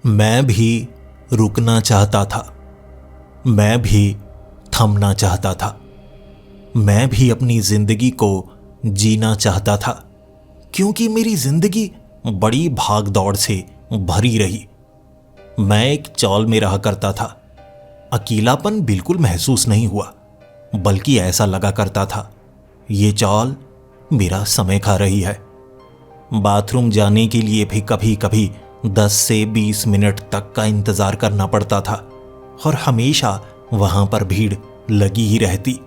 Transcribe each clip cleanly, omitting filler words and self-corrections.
मैं भी रुकना चाहता था। मैं भी थमना चाहता था। मैं भी अपनी जिंदगी को जीना चाहता था, क्योंकि मेरी जिंदगी बड़ी भाग दौड़ से भरी रही। मैं एक चौल में रहा करता था। अकेलापन बिल्कुल महसूस नहीं हुआ, बल्कि ऐसा लगा करता था ये चौल मेरा समय खा रही है। बाथरूम जाने के लिए भी कभी कभी 10 से 20 मिनट तक का इंतजार करना पड़ता था और हमेशा वहां पर भीड़ लगी ही रहती।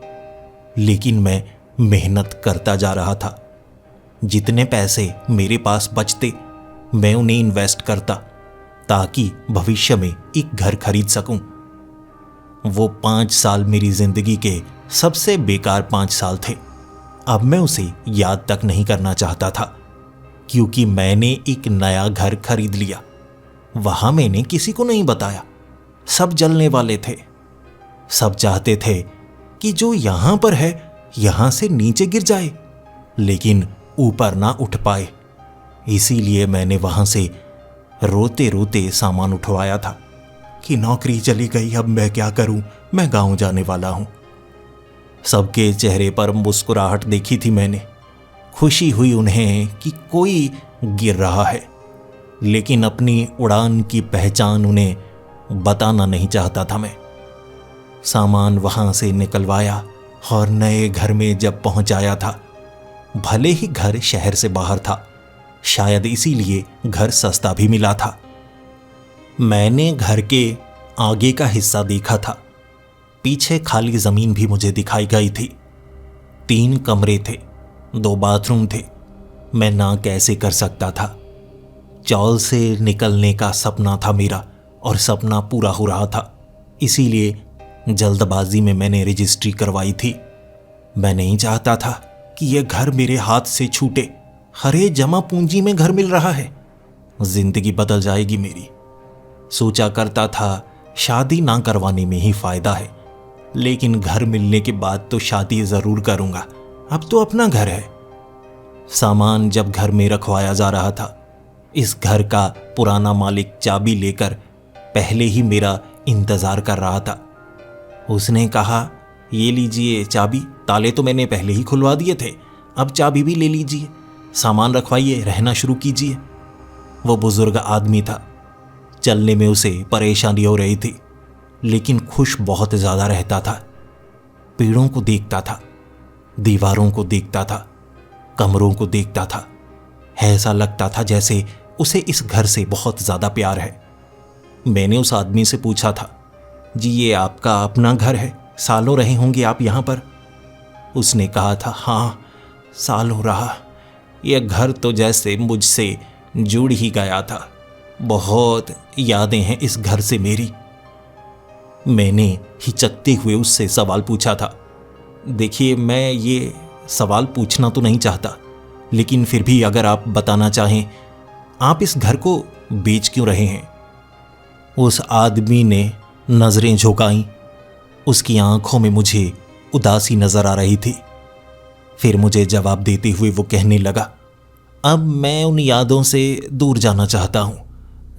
लेकिन मैं मेहनत करता जा रहा था। जितने पैसे मेरे पास बचते मैं उन्हें इन्वेस्ट करता, ताकि भविष्य में एक घर खरीद सकूं। वो 5 साल मेरी जिंदगी के सबसे बेकार 5 साल थे। अब मैं उसे याद तक नहीं करना चाहता था, क्योंकि मैंने एक नया घर खरीद लिया। वहां मैंने किसी को नहीं बताया। सब जलने वाले थे। सब चाहते थे कि जो यहां पर है यहां से नीचे गिर जाए, लेकिन ऊपर ना उठ पाए। इसीलिए मैंने वहां से रोते रोते सामान उठवाया था कि नौकरी चली गई, अब मैं क्या करूं, मैं गांव जाने वाला हूं। सबके चेहरे पर मुस्कुराहट देखी थी मैंने। खुशी हुई उन्हें कि कोई गिर रहा है, लेकिन अपनी उड़ान की पहचान उन्हें बताना नहीं चाहता था मैं। सामान वहां से निकलवाया और नए घर में जब पहुंचाया था, भले ही घर शहर से बाहर था, शायद इसीलिए घर सस्ता भी मिला था। मैंने घर के आगे का हिस्सा देखा था। पीछे खाली जमीन भी मुझे दिखाई गई थी। 3 कमरे थे, 2 बाथरूम थे। मैं ना कैसे कर सकता था। चौल से निकलने का सपना था मेरा, और सपना पूरा हो रहा था। इसीलिए जल्दबाजी में मैंने रजिस्ट्री करवाई थी। मैं नहीं चाहता था कि यह घर मेरे हाथ से छूटे। हरे जमा पूंजी में घर मिल रहा है, जिंदगी बदल जाएगी मेरी। सोचा करता था शादी ना करवाने में ही फायदा है, लेकिन घर मिलने के बाद तो शादी जरूर करूंगा। अब तो अपना घर है। सामान जब घर में रखवाया जा रहा था, इस घर का पुराना मालिक चाबी लेकर पहले ही मेरा इंतजार कर रहा था। उसने कहा, ये लीजिए चाबी, ताले तो मैंने पहले ही खुलवा दिए थे, अब चाबी भी ले लीजिए, सामान रखवाइए, रहना शुरू कीजिए। वो बुजुर्ग आदमी था। चलने में उसे परेशानी हो रही थी, लेकिन खुश बहुत ज्यादा रहता था। पेड़ों को देखता था, दीवारों को देखता था, कमरों को देखता था। ऐसा लगता था जैसे उसे इस घर से बहुत ज्यादा प्यार है। मैंने उस आदमी से पूछा था, जी ये आपका अपना घर है, सालों रहे होंगे आप यहां पर? उसने कहा था, हाँ सालों रहा। यह घर तो जैसे मुझसे जुड़ ही गया था। बहुत यादें हैं इस घर से मेरी। मैंने हिचकते हुए उससे सवाल पूछा था। देखिए, मैं ये सवाल पूछना तो नहीं चाहता, लेकिन फिर भी अगर आप बताना चाहें, आप इस घर को बेच क्यों रहे हैं? उस आदमी ने नजरें झुकाईं। उसकी आंखों में मुझे उदासी नजर आ रही थी। फिर मुझे जवाब देते हुए वो कहने लगा, अब मैं उन यादों से दूर जाना चाहता हूं।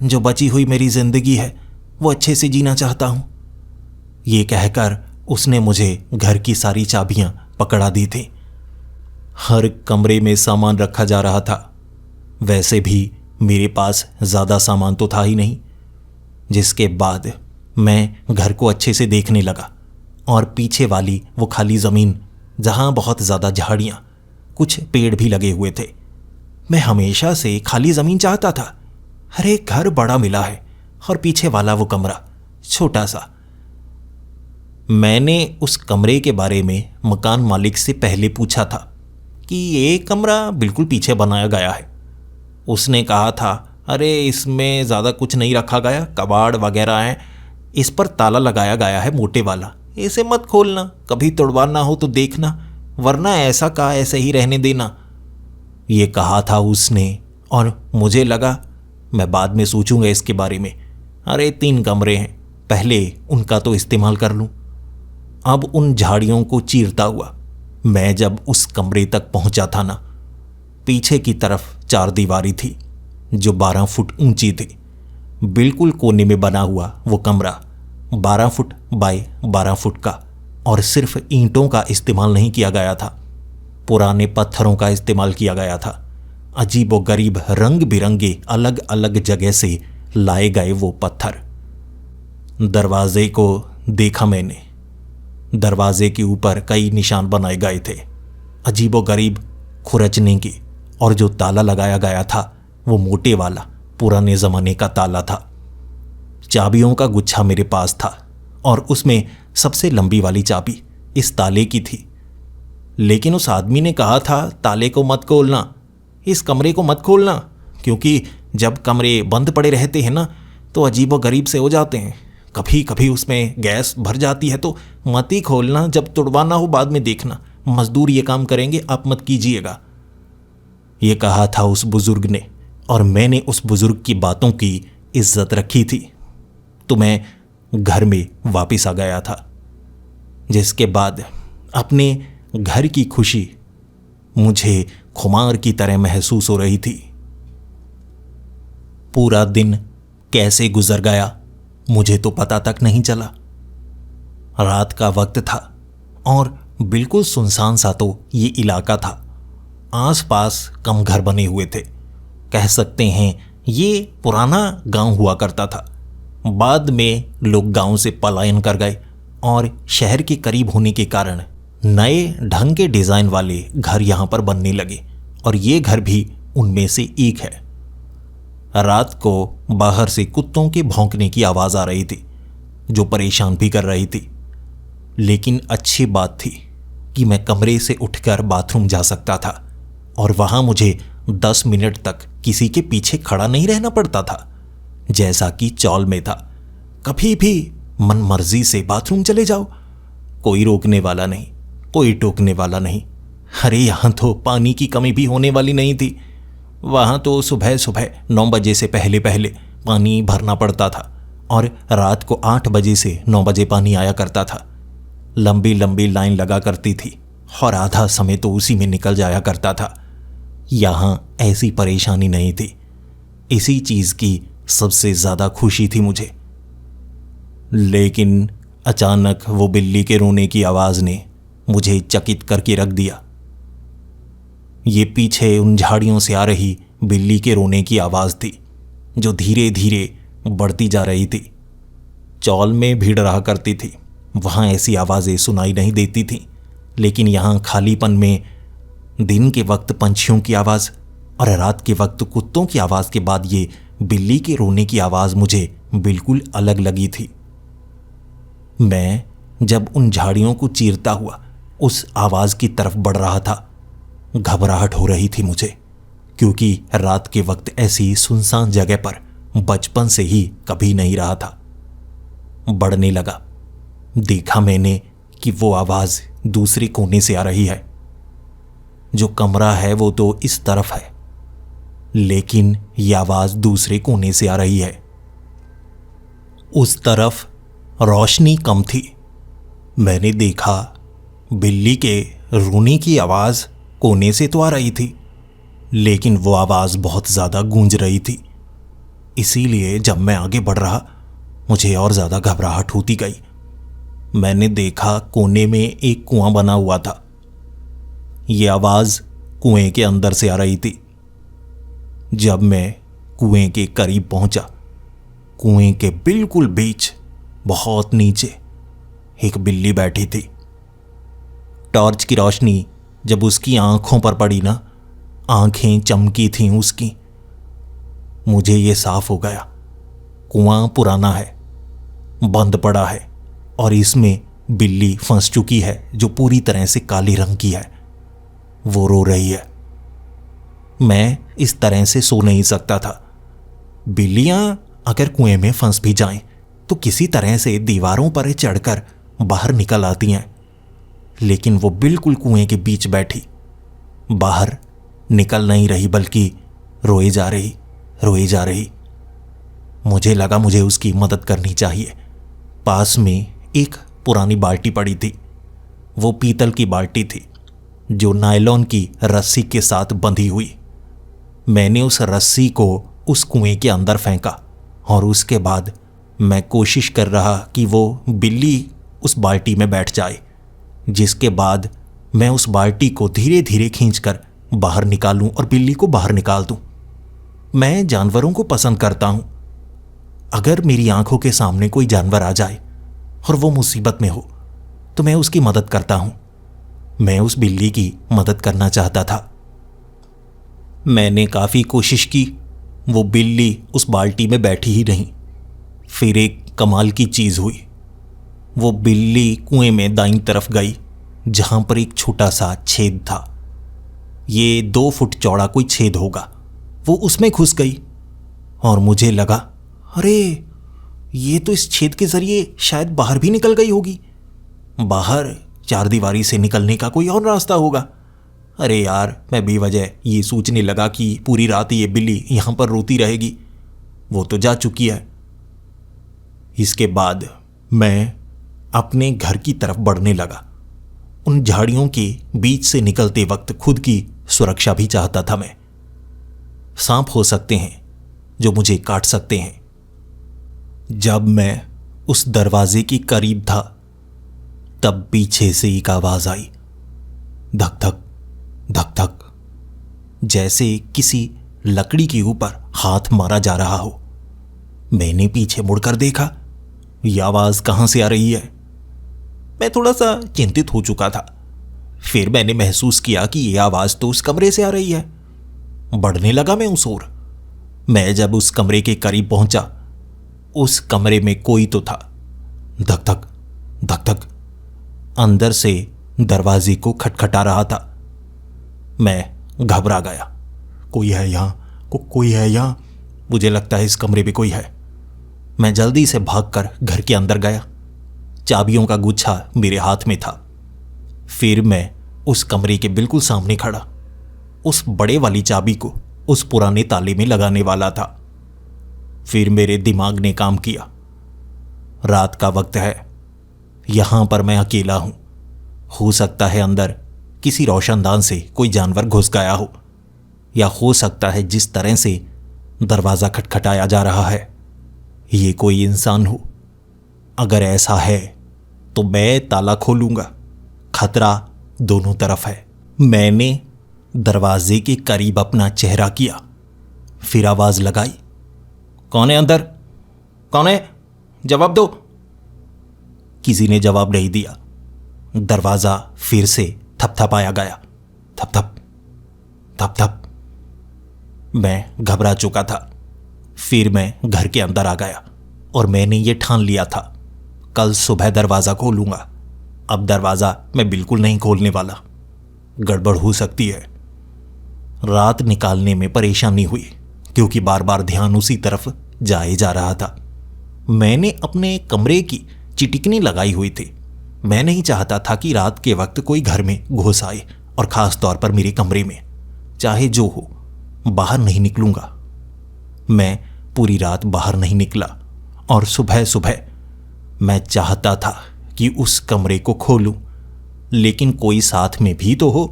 जो बची हुई मेरी जिंदगी है वो अच्छे से जीना चाहता हूं। ये कहकर उसने मुझे घर की सारी चाबियां पकड़ा दी थी। हर कमरे में सामान रखा जा रहा था। वैसे भी मेरे पास ज्यादा सामान तो था ही नहीं। जिसके बाद मैं घर को अच्छे से देखने लगा, और पीछे वाली वो खाली जमीन जहां बहुत ज्यादा झाड़ियां, कुछ पेड़ भी लगे हुए थे। मैं हमेशा से खाली जमीन चाहता था। हर एक घर बड़ा मिला है, और पीछे वाला वो कमरा छोटा सा। मैंने उस कमरे के बारे में मकान मालिक से पहले पूछा था कि ये कमरा बिल्कुल पीछे बनाया गया है। उसने कहा था, अरे इसमें ज़्यादा कुछ नहीं रखा गया, कबाड़ वगैरह हैं, इस पर ताला लगाया गया है मोटे वाला, इसे मत खोलना, कभी तोड़वाना हो तो देखना, वरना ऐसा का ऐसे ही रहने देना। ये कहा था उसने, और मुझे लगा मैं बाद में सोचूंगा इसके बारे में। अरे 3 कमरे हैं, पहले उनका तो इस्तेमाल कर लूं। अब उन झाड़ियों को चीरता हुआ मैं जब उस कमरे तक पहुंचा था ना, पीछे की तरफ 4 दीवारी थी जो 12 फुट ऊंची थी। बिल्कुल कोने में बना हुआ वो कमरा 12 फुट बाय 12 फुट का, और सिर्फ ईंटों का इस्तेमाल नहीं किया गया था, पुराने पत्थरों का इस्तेमाल किया गया था। अजीबोगरीब रंग बिरंगे अलग अलग जगह से लाए गए वो पत्थर। दरवाजे को देखा मैंने। दरवाजे के ऊपर कई निशान बनाए गए थे अजीबोगरीब खुरचने की, और जो ताला लगाया गया था वो मोटे वाला पुराने ज़माने का ताला था। चाबियों का गुच्छा मेरे पास था और उसमें सबसे लंबी वाली चाबी इस ताले की थी। लेकिन उस आदमी ने कहा था ताले को मत खोलना, इस कमरे को मत खोलना, क्योंकि जब कमरे बंद पड़े रहते हैं ना तो अजीबोगरीब से हो जाते हैं। कभी कभी उसमें गैस भर जाती है, तो मत ही खोलना, जब तुड़वाना हो बाद में देखना, मजदूर ये काम करेंगे, आप मत कीजिएगा। ये कहा था उस बुजुर्ग ने, और मैंने उस बुजुर्ग की बातों की इज्जत रखी थी। तो मैं घर में वापस आ गया था, जिसके बाद अपने घर की खुशी मुझे खुमार की तरह महसूस हो रही थी। पूरा दिन कैसे गुजर गया मुझे तो पता तक नहीं चला। रात का वक्त था और बिल्कुल सुनसान सा तो ये इलाका था। आसपास कम घर बने हुए थे। कह सकते हैं ये पुराना गांव हुआ करता था। बाद में लोग गांव से पलायन कर गए और शहर के करीब होने के कारण नए ढंग के डिज़ाइन वाले घर यहाँ पर बनने लगे, और ये घर भी उनमें से एक है। रात को बाहर से कुत्तों के भौंकने की आवाज़ आ रही थी, जो परेशान भी कर रही थी। लेकिन अच्छी बात थी कि मैं कमरे से उठकर बाथरूम जा सकता था, और वहाँ मुझे 10 मिनट तक किसी के पीछे खड़ा नहीं रहना पड़ता था, जैसा कि चौल में था। कभी भी मन मर्जी से बाथरूम चले जाओ, कोई रोकने वाला नहीं, कोई टोकने वाला नहीं। अरे यहाँ तो पानी की कमी भी होने वाली नहीं थी। वहाँ तो सुबह सुबह 9 बजे से पहले पहले पानी भरना पड़ता था, और रात को 8 बजे से 9 बजे पानी आया करता था। लंबी लंबी लाइन लगा करती थी, और आधा समय तो उसी में निकल जाया करता था। यहाँ ऐसी परेशानी नहीं थी। इसी चीज़ की सबसे ज़्यादा खुशी थी मुझे। लेकिन अचानक वो बिल्ली के रोने की आवाज़ ने मुझे चकित करके रख दिया। ये पीछे उन झाड़ियों से आ रही बिल्ली के रोने की आवाज़ थी, जो धीरे धीरे बढ़ती जा रही थी। चौल में भीड़ रहा करती थी, वहाँ ऐसी आवाज़ें सुनाई नहीं देती थीं, लेकिन यहाँ खालीपन में दिन के वक्त पंछियों की आवाज़ और रात के वक्त कुत्तों की आवाज़ के बाद ये बिल्ली के रोने की आवाज़ मुझे बिल्कुल अलग लगी थी। मैं जब उन झाड़ियों को चीरता हुआ उस आवाज़ की तरफ बढ़ रहा था, घबराहट हो रही थी मुझे, क्योंकि रात के वक्त ऐसी सुनसान जगह पर बचपन से ही कभी नहीं रहा था। बढ़ने लगा। देखा मैंने कि वो आवाज़ दूसरे कोने से आ रही है। जो कमरा है वो तो इस तरफ है, लेकिन यह आवाज़ दूसरे कोने से आ रही है। उस तरफ रोशनी कम थी। मैंने देखा बिल्ली के रोने की आवाज़ कोने से तो आ रही थी, लेकिन वो आवाज़ बहुत ज़्यादा गूंज रही थी। इसीलिए जब मैं आगे बढ़ रहा, मुझे और ज़्यादा घबराहट होती गई। मैंने देखा कोने में एक कुआं बना हुआ था। ये आवाज़ कुएं के अंदर से आ रही थी। जब मैं कुएं के करीब पहुंचा, कुएं के बिल्कुल बीच बहुत नीचे एक बिल्ली बैठी थी। टॉर्च की रोशनी जब उसकी आंखों पर पड़ी ना, आंखें चमकी थीं उसकी। मुझे ये साफ हो गया, कुआं पुराना है, बंद पड़ा है, और इसमें बिल्ली फंस चुकी है, जो पूरी तरह से काले रंग की है। वो रो रही है। मैं इस तरह से सो नहीं सकता था। बिल्लियां अगर कुएं में फंस भी जाएं तो किसी तरह से दीवारों पर चढ़कर बाहर निकल आती हैं, लेकिन वो बिल्कुल कुएं के बीच बैठी, बाहर निकल नहीं रही, बल्कि रोए जा रही। मुझे लगा मुझे उसकी मदद करनी चाहिए। पास में एक पुरानी बाल्टी पड़ी थी। वो पीतल की बाल्टी थी, जो नायलॉन की रस्सी के साथ बंधी हुई। मैंने उस रस्सी को उस कुएं के अंदर फेंका और उसके बाद मैं कोशिश कर रहा कि वो बिल्ली उस बाल्टी में बैठ जाए, जिसके बाद मैं उस बाल्टी को धीरे धीरे खींचकर बाहर निकालूं और बिल्ली को बाहर निकाल दूं। मैं जानवरों को पसंद करता हूं। अगर मेरी आंखों के सामने कोई जानवर आ जाए और वो मुसीबत में हो तो मैं उसकी मदद करता हूं। मैं उस बिल्ली की मदद करना चाहता था। मैंने काफ़ी कोशिश की, वो बिल्ली उस बाल्टी में बैठी ही नहीं। फिर एक कमाल की चीज़ हुई। वो बिल्ली कुएं में दाईं तरफ गई, जहां पर एक छोटा सा छेद था। ये 2 फुट चौड़ा कोई छेद होगा। वो उसमें घुस गई और मुझे लगा, अरे ये तो इस छेद के जरिए शायद बाहर भी निकल गई होगी। बाहर चारदीवारी से निकलने का कोई और रास्ता होगा। अरे यार, मैं बेवजह ये सोचने लगा कि पूरी रात ये बिल्ली यहां पर रोती रहेगी। वो तो जा चुकी है। इसके बाद मैं अपने घर की तरफ बढ़ने लगा। उन झाड़ियों के बीच से निकलते वक्त खुद की सुरक्षा भी चाहता था मैं। सांप हो सकते हैं जो मुझे काट सकते हैं। जब मैं उस दरवाजे के करीब था तब पीछे से एक आवाज आई, धक धक धक धक, जैसे किसी लकड़ी के ऊपर हाथ मारा जा रहा हो। मैंने पीछे मुड़कर देखा, यह आवाज कहां से आ रही है। मैं थोड़ा सा चिंतित हो चुका था। फिर मैंने महसूस किया कि यह आवाज तो उस कमरे से आ रही है। बढ़ने लगा मैं उस ओर। मैं जब उस कमरे के करीब पहुंचा, उस कमरे में कोई तो था। धक धक धक धक अंदर से दरवाजे को खटखटा रहा था। मैं घबरा गया। कोई है यहां, कोई है यहां। मुझे लगता है इस कमरे में कोई है। मैं जल्दी से भागकर घर के अंदर गया। चाबियों का गुच्छा मेरे हाथ में था। फिर मैं उस कमरे के बिल्कुल सामने खड़ा उस बड़े वाली चाबी को उस पुराने ताले में लगाने वाला था। फिर मेरे दिमाग ने काम किया। रात का वक्त है, यहां पर मैं अकेला हूं। हो सकता है अंदर किसी रोशनदान से कोई जानवर घुस गया हो, या हो सकता है जिस तरह से दरवाज़ा खटखटाया जा रहा है ये कोई इंसान हो। अगर ऐसा है तो मैं ताला खोलूंगा। खतरा दोनों तरफ है। मैंने दरवाजे के करीब अपना चेहरा किया। फिर आवाज लगाई, कौन है अंदर? कौन है? जवाब दो। किसी ने जवाब नहीं दिया। दरवाजा फिर से थपथपाया गया। थप थप थप थप। मैं घबरा चुका था। फिर मैं घर के अंदर आ गया और मैंने ये ठान लिया था, कल सुबह दरवाजा खोलूंगा। अब दरवाजा मैं बिल्कुल नहीं खोलने वाला, गड़बड़ हो सकती है। रात निकालने में परेशानी हुई क्योंकि बार बार ध्यान उसी तरफ जाए जा रहा था। मैंने अपने कमरे की चिटिकनी लगाई हुई थी। मैं नहीं चाहता था कि रात के वक्त कोई घर में घुस आए, और खास तौर पर मेरे कमरे में। चाहे जो हो, बाहर नहीं निकलूंगा। मैं पूरी रात बाहर नहीं निकला और सुबह सुबह मैं चाहता था कि उस कमरे को खोलूं, लेकिन कोई साथ में भी तो हो।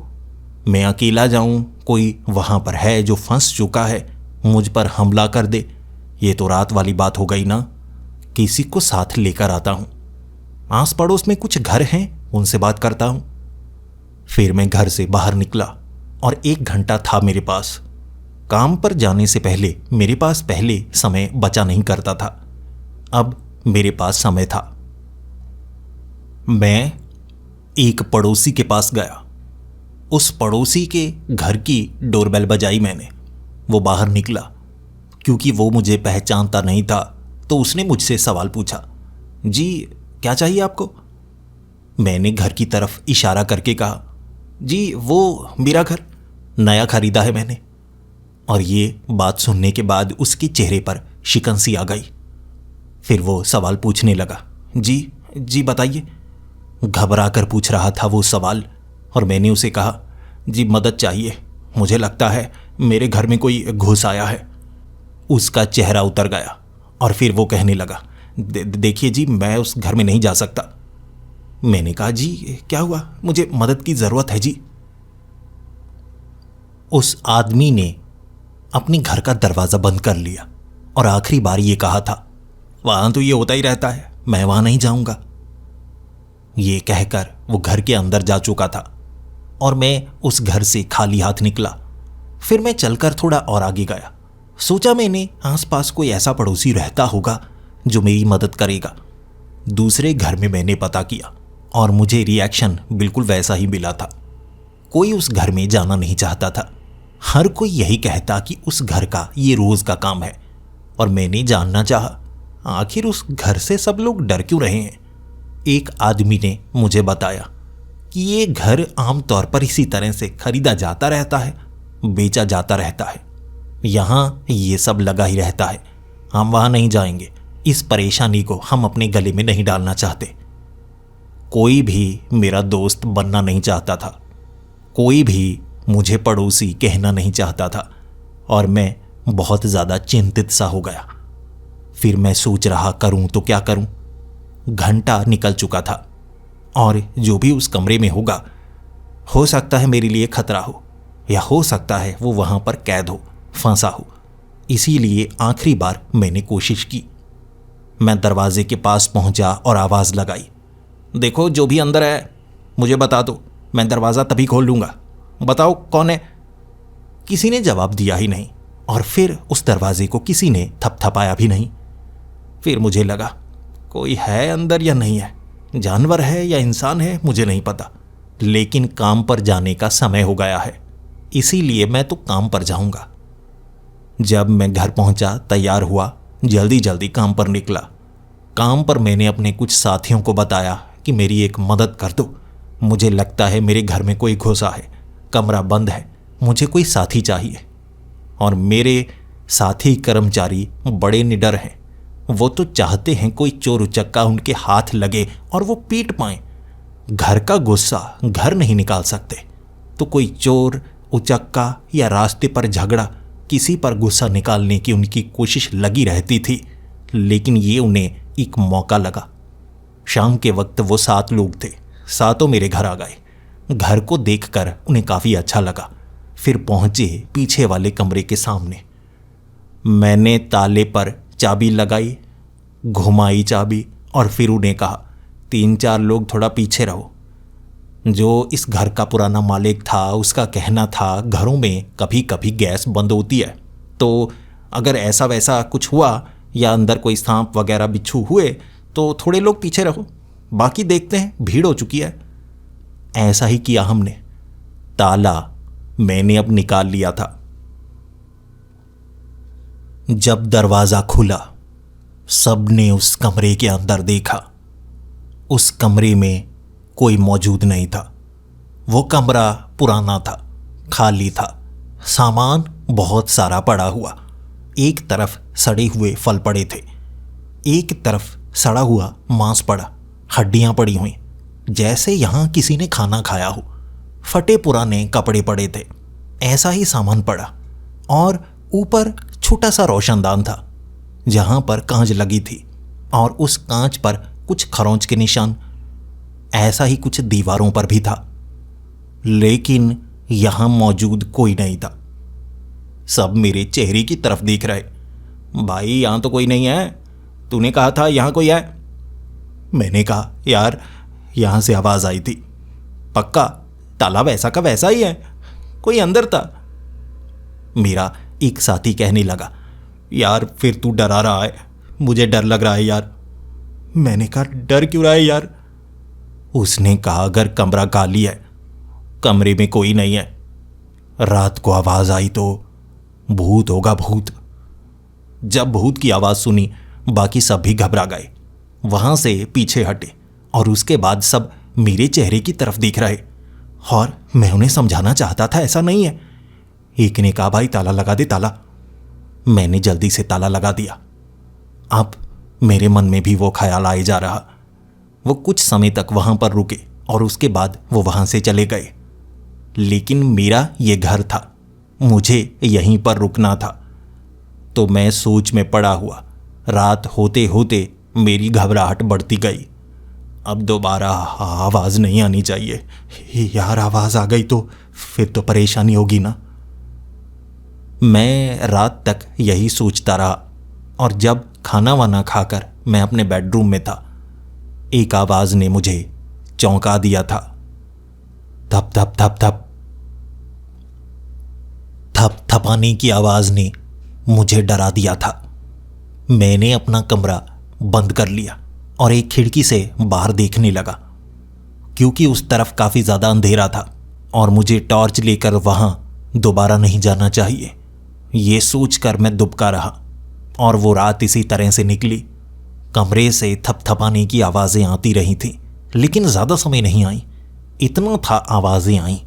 मैं अकेला जाऊं, कोई वहां पर है जो फंस चुका है, मुझ पर हमला कर दे। ये तो रात वाली बात हो गई ना। किसी को साथ लेकर आता हूं। आस पड़ोस में कुछ घर हैं, उनसे बात करता हूं। फिर मैं घर से बाहर निकला और 1 घंटा था मेरे पास। काम पर जाने से पहले मेरे पास पहले समय बचा नहीं करता था। अब मेरे पास समय था। मैं एक पड़ोसी के पास गया। उस पड़ोसी के घर की डोरबेल बजाई मैंने। वो बाहर निकला। क्योंकि वो मुझे पहचानता नहीं था तो उसने मुझसे सवाल पूछा, जी क्या चाहिए आपको? मैंने घर की तरफ इशारा करके कहा, जी वो मेरा घर नया खरीदा है मैंने। और ये बात सुनने के बाद उसके चेहरे पर शिकन सी आ गई। फिर वो सवाल पूछने लगा, जी बताइए। घबरा कर पूछ रहा था वो सवाल, और मैंने उसे कहा, जी मदद चाहिए, मुझे लगता है मेरे घर में कोई घुस आया है। उसका चेहरा उतर गया और फिर वो कहने लगा, देखिए जी, मैं उस घर में नहीं जा सकता। मैंने कहा, जी क्या हुआ? मुझे मदद की ज़रूरत है जी। उस आदमी ने अपने घर का दरवाज़ा बंद कर लिया और आखिरी बार ये कहा था, वहां तो ये होता ही रहता है, मैं वहां नहीं जाऊंगा। ये कहकर वो घर के अंदर जा चुका था और मैं उस घर से खाली हाथ निकला। फिर मैं चलकर थोड़ा और आगे गया। सोचा मैंने आसपास कोई ऐसा पड़ोसी रहता होगा जो मेरी मदद करेगा। दूसरे घर में मैंने पता किया और मुझे रिएक्शन बिल्कुल वैसा ही मिला था। कोई उस घर में जाना नहीं चाहता था। हर कोई यही कहता कि उस घर का ये रोज का काम है। और मैंने जानना चाहा, आखिर उस घर से सब लोग डर क्यों रहे हैं। एक आदमी ने मुझे बताया कि ये घर आमतौर पर इसी तरह से खरीदा जाता रहता है, बेचा जाता रहता है। यहाँ ये सब लगा ही रहता है। हम वहाँ नहीं जाएंगे। इस परेशानी को हम अपने गले में नहीं डालना चाहते। कोई भी मेरा दोस्त बनना नहीं चाहता था। कोई भी मुझे पड़ोसी कहना नहीं चाहता था और मैं बहुत ज़्यादा चिंतित सा हो गया। फिर मैं सोच रहा करूं तो क्या करूं। घंटा निकल चुका था और जो भी उस कमरे में होगा, हो सकता है मेरे लिए खतरा हो या हो सकता है वो वहां पर कैद हो, फंसा हो। इसीलिए आखिरी बार मैंने कोशिश की। मैं दरवाजे के पास पहुंचा और आवाज़ लगाई, देखो जो भी अंदर है मुझे बता दो, मैं दरवाज़ा तभी खोल लूँगा, बताओ कौन है। किसी ने जवाब दिया ही नहीं और फिर उस दरवाजे को किसी ने थपथपाया भी नहीं। फिर मुझे लगा कोई है अंदर या नहीं है, जानवर है या इंसान है मुझे नहीं पता, लेकिन काम पर जाने का समय हो गया है, इसीलिए मैं तो काम पर जाऊंगा। जब मैं घर पहुंचा, तैयार हुआ, जल्दी जल्दी काम पर निकला। काम पर मैंने अपने कुछ साथियों को बताया कि मेरी एक मदद कर दो, मुझे लगता है मेरे घर में कोई घुसा है, कमरा बंद है, मुझे कोई साथी चाहिए। और मेरे साथी कर्मचारी बड़े निडर हैं। वो तो चाहते हैं कोई चोर उचक्का उनके हाथ लगे और वो पीट पाएं। घर का गुस्सा घर नहीं निकाल सकते, तो कोई चोर उचक्का या रास्ते पर झगड़ा, किसी पर गुस्सा निकालने की उनकी कोशिश लगी रहती थी। लेकिन ये उन्हें एक मौका लगा। शाम के वक्त वो 7 लोग थे, सातों मेरे घर आ गए। घर को देखकर उन्हें काफ़ी अच्छा लगा। फिर पहुंचे पीछे वाले कमरे के सामने। मैंने ताले पर चाबी लगाई, घुमाई चाबी और फिर उन्हें कहा, 3-4 लोग थोड़ा पीछे रहो। जो इस घर का पुराना मालिक था उसका कहना था घरों में कभी कभी गैस बंद होती है, तो अगर ऐसा वैसा कुछ हुआ या अंदर कोई सांप वगैरह बिच्छू हुए तो थोड़े लोग पीछे रहो, बाकी देखते हैं, भीड़ हो चुकी है। ऐसा ही किया हमने। ताला मैंने अब निकाल लिया था। जब दरवाज़ा खुला, सबने उस कमरे के अंदर देखा। उस कमरे में कोई मौजूद नहीं था। वो कमरा पुराना था, खाली था, सामान बहुत सारा पड़ा हुआ। एक तरफ सड़े हुए फल पड़े थे, एक तरफ सड़ा हुआ मांस पड़ा, हड्डियां पड़ी हुई, जैसे यहाँ किसी ने खाना खाया हो। फटे पुराने कपड़े पड़े थे, ऐसा ही सामान पड़ा। और ऊपर छोटा सा रोशनदान था जहां पर कांच लगी थी और उस कांच पर कुछ खरोंच के निशान। ऐसा ही कुछ दीवारों पर भी था, लेकिन यहां मौजूद कोई नहीं था। सब मेरे चेहरे की तरफ देख रहे। भाई यहां तो कोई नहीं है, तूने कहा था यहां कोई है। मैंने कहा, यार यहां से आवाज आई थी, पक्का ताला वैसा का वैसा ही है, कोई अंदर था। मेरा एक साथी कहने लगा, यार फिर तू डरा रहा है, मुझे डर लग रहा है यार। मैंने कहा, डर क्यों रहा है यार। उसने कहा, अगर कमरा खाली है, कमरे में कोई नहीं है, रात को आवाज आई तो भूत होगा, भूत। जब भूत की आवाज सुनी बाकी सब भी घबरा गए, वहां से पीछे हटे और उसके बाद सब मेरे चेहरे की तरफ देख रहे। और मैं उन्हें समझाना चाहता था ऐसा नहीं है। एक ने कहा, भाई ताला लगा दे, ताला। मैंने जल्दी से ताला लगा दिया। अब मेरे मन में भी वो ख्याल आए जा रहा। वो कुछ समय तक वहां पर रुके और उसके बाद वो वहां से चले गए। लेकिन मेरा ये घर था, मुझे यहीं पर रुकना था। तो मैं सोच में पड़ा हुआ। रात होते होते मेरी घबराहट बढ़ती गई। अब दोबारा आवाज़ नहीं आनी चाहिए यार, आवाज़ आ गई तो फिर तो परेशानी होगी ना। मैं रात तक यही सोचता रहा। और जब खाना वाना खाकर मैं अपने बेडरूम में था, एक आवाज ने मुझे चौंका दिया था। थप थप थप थप थप थपाने की आवाज ने मुझे डरा दिया था। मैंने अपना कमरा बंद कर लिया और एक खिड़की से बाहर देखने लगा, क्योंकि उस तरफ काफी ज्यादा अंधेरा था और मुझे टॉर्च लेकर वहां दोबारा नहीं जाना चाहिए। ये सोचकर मैं दुबका रहा और वो रात इसी तरह से निकली। कमरे से थपथपाने की आवाजें आती रही थीं, लेकिन ज्यादा समय नहीं आई। इतना था आवाजें आईं,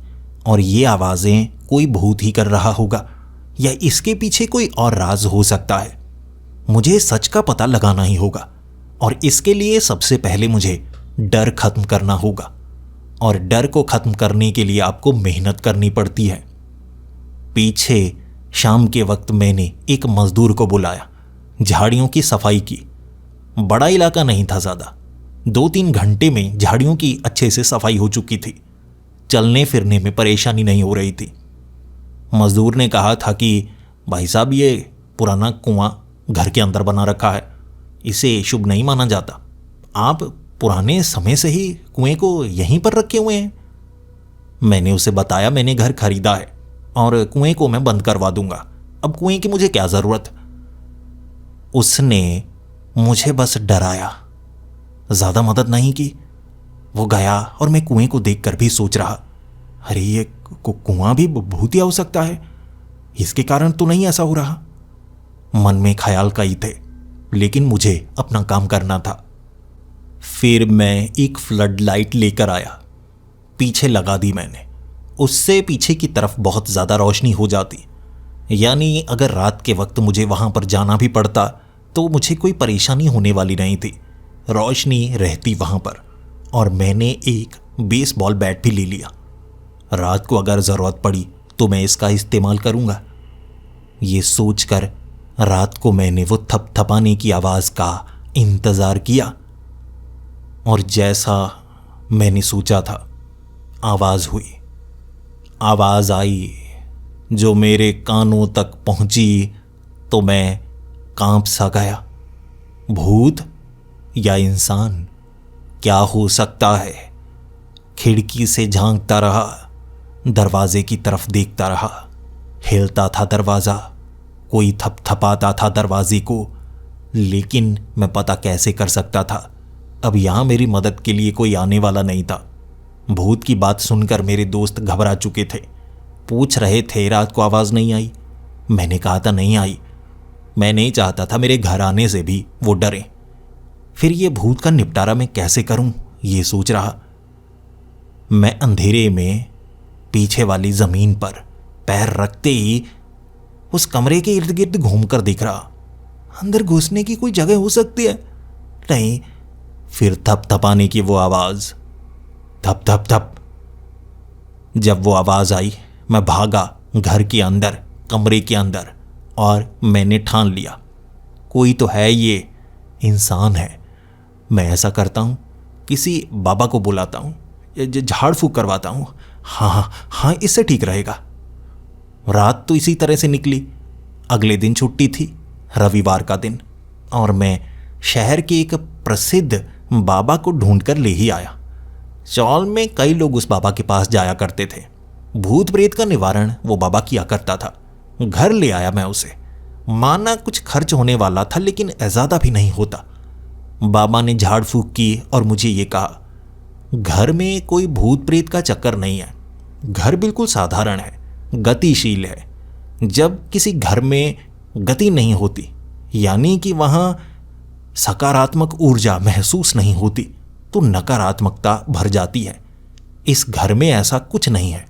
और ये आवाजें कोई भूत ही कर रहा होगा या इसके पीछे कोई और राज हो सकता है। मुझे सच का पता लगाना ही होगा, और इसके लिए सबसे पहले मुझे डर खत्म करना होगा, और डर को खत्म करने के लिए आपको मेहनत करनी पड़ती है। पीछे शाम के वक्त मैंने एक मजदूर को बुलाया, झाड़ियों की सफाई की। बड़ा इलाका नहीं था ज़्यादा, 2-3 घंटे में झाड़ियों की अच्छे से सफाई हो चुकी थी। चलने फिरने में परेशानी नहीं हो रही थी। मजदूर ने कहा था कि भाई साहब, ये पुराना कुआं घर के अंदर बना रखा है, इसे शुभ नहीं माना जाता। आप पुराने समय से ही कुएं को यहीं पर रखे हुए हैं। मैंने उसे बताया मैंने घर खरीदा है और कुएं को मैं बंद करवा दूंगा, अब कुएं की मुझे क्या ज़रूरत। उसने मुझे बस डराया, ज़्यादा मदद नहीं की। वो गया और मैं कुएं को देखकर भी सोच रहा, अरे ये कुआं भी भूतिया हो सकता है, इसके कारण तो नहीं ऐसा हो रहा। मन में ख्याल कई थे, लेकिन मुझे अपना काम करना था। फिर मैं एक फ्लड लाइट लेकर आया, पीछे लगा दी मैंने। उससे पीछे की तरफ बहुत ज़्यादा रोशनी हो जाती, यानी अगर रात के वक्त मुझे वहाँ पर जाना भी पड़ता तो मुझे कोई परेशानी होने वाली नहीं थी, रोशनी रहती वहाँ पर। और मैंने एक बेसबॉल बैट भी ले लिया, रात को अगर ज़रूरत पड़ी तो मैं इसका इस्तेमाल करूँगा। ये सोचकर रात को मैंने वो थपथपाने की आवाज़ का इंतज़ार किया, और जैसा मैंने सोचा था आवाज़ हुई। आवाज़ आई जो मेरे कानों तक पहुंची तो मैं कांप सा गया। भूत या इंसान, क्या हो सकता है? खिड़की से झांकता रहा, दरवाजे की तरफ देखता रहा। हिलता था दरवाज़ा, कोई थपथपाता था दरवाजे को, लेकिन मैं पता कैसे कर सकता था? अब यहाँ मेरी मदद के लिए कोई आने वाला नहीं था। भूत की बात सुनकर मेरे दोस्त घबरा चुके थे, पूछ रहे थे रात को आवाज़ नहीं आई। मैंने कहा था नहीं आई। मैं नहीं चाहता था मेरे घर आने से भी वो डरें। फिर ये भूत का निपटारा मैं कैसे करूं, ये सोच रहा। मैं अंधेरे में पीछे वाली ज़मीन पर पैर रखते ही उस कमरे के इर्द गिर्द घूमकर देख रहा, अंदर घुसने की कोई जगह हो सकती है? नहीं। फिर थपथपाने की वो आवाज़, थप थप थप। जब वो आवाज़ आई मैं भागा घर के अंदर, कमरे के अंदर, और मैंने ठान लिया कोई तो है, ये इंसान है। मैं ऐसा करता हूँ, किसी बाबा को बुलाता हूँ, झाड़ फूक करवाता हूँ। हाँ, इससे ठीक रहेगा। रात तो इसी तरह से निकली। अगले दिन छुट्टी थी, रविवार का दिन, और मैं शहर के एक प्रसिद्ध बाबा को ढूंढकर ले ही आया। चौल में कई लोग उस बाबा के पास जाया करते थे, भूत प्रेत का निवारण वो बाबा किया करता था। घर ले आया मैं उसे। माना कुछ खर्च होने वाला था, लेकिन ज़्यादा भी नहीं होता। बाबा ने झाड़ फूक की और मुझे ये कहा, घर में कोई भूत प्रेत का चक्कर नहीं है, घर बिल्कुल साधारण है, गतिशील है। जब किसी घर में गति नहीं होती, यानी कि वहाँ सकारात्मक ऊर्जा महसूस नहीं होती, तो नकारात्मकता भर जाती है। इस घर में ऐसा कुछ नहीं है,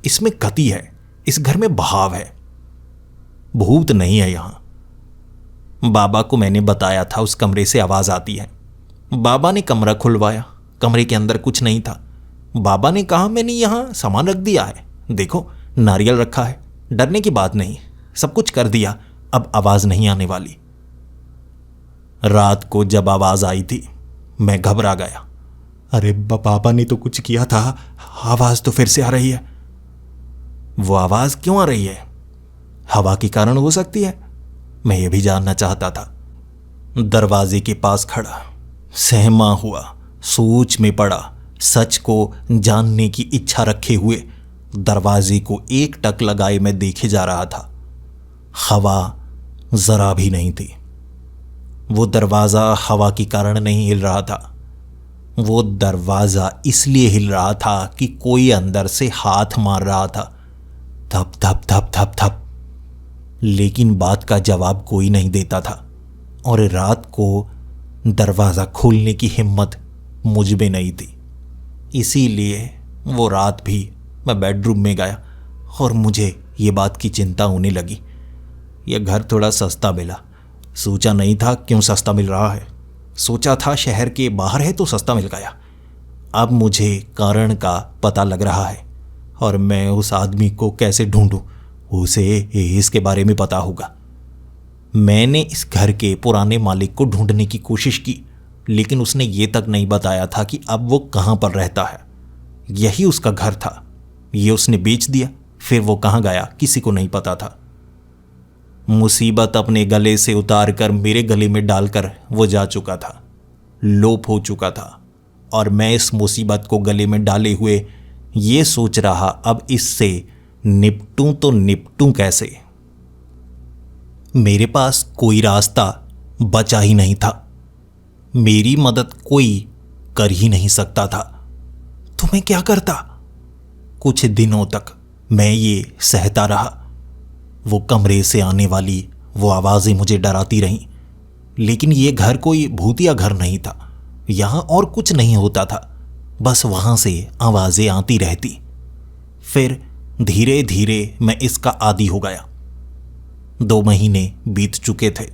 इसमें गति है, इस घर में बहाव है, भूत नहीं है यहां। बाबा को मैंने बताया था उस कमरे से आवाज आती है। बाबा ने कमरा खुलवाया, कमरे के अंदर कुछ नहीं था। बाबा ने कहा, मैंने यहां सामान रख दिया है, देखो नारियल रखा है, डरने की बात नहीं, सब कुछ कर दिया, अब आवाज नहीं आने वाली। रात को जब आवाज आई थी मैं घबरा गया। अरे बाबा ने तो कुछ किया था, आवाज तो फिर से आ रही है। वो आवाज क्यों आ रही है? हवा के कारण हो सकती है, मैं ये भी जानना चाहता था, दरवाजे के पास खड़ा, सहमा हुआ, सोच में पड़ा, सच को जानने की इच्छा रखे हुए दरवाजे को एक टक लगाए मैं देखे जा रहा था। हवा जरा भी नहीं थी। वो दरवाज़ा हवा के कारण नहीं हिल रहा था, वो दरवाज़ा इसलिए हिल रहा था कि कोई अंदर से हाथ मार रहा था, थप थप थप थप थप। लेकिन बात का जवाब कोई नहीं देता था और रात को दरवाज़ा खोलने की हिम्मत मुझ में नहीं थी। इसीलिए वो रात भी मैं बेडरूम में गया और मुझे ये बात की चिंता होने लगी। यह घर थोड़ा सस्ता मिला। सोचा नहीं था क्यों सस्ता मिल रहा है, सोचा था शहर के बाहर है तो सस्ता मिल गया। अब मुझे कारण का पता लग रहा है और मैं उस आदमी को कैसे ढूंढूं, उसे इसके बारे में पता होगा। मैंने इस घर के पुराने मालिक को ढूंढने की कोशिश की, लेकिन उसने ये तक नहीं बताया था कि अब वो कहाँ पर रहता है। यही उसका घर था, ये उसने बेच दिया, फिर वो कहाँ गया किसी को नहीं पता था। मुसीबत अपने गले से उतार कर मेरे गले में डालकर वो जा चुका था, लोप हो चुका था, और मैं इस मुसीबत को गले में डाले हुए ये सोच रहा अब इससे निपटूं तो निपटूं कैसे। मेरे पास कोई रास्ता बचा ही नहीं था, मेरी मदद कोई कर ही नहीं सकता था, तो मैं क्या करता। कुछ दिनों तक मैं ये सहता रहा। वो कमरे से आने वाली वो आवाज़ें मुझे डराती रहीं, लेकिन ये घर कोई भूतिया घर नहीं था, यहाँ और कुछ नहीं होता था, बस वहाँ से आवाज़ें आती रहती। फिर धीरे धीरे मैं इसका आदी हो गया। 2 महीने बीत चुके थे,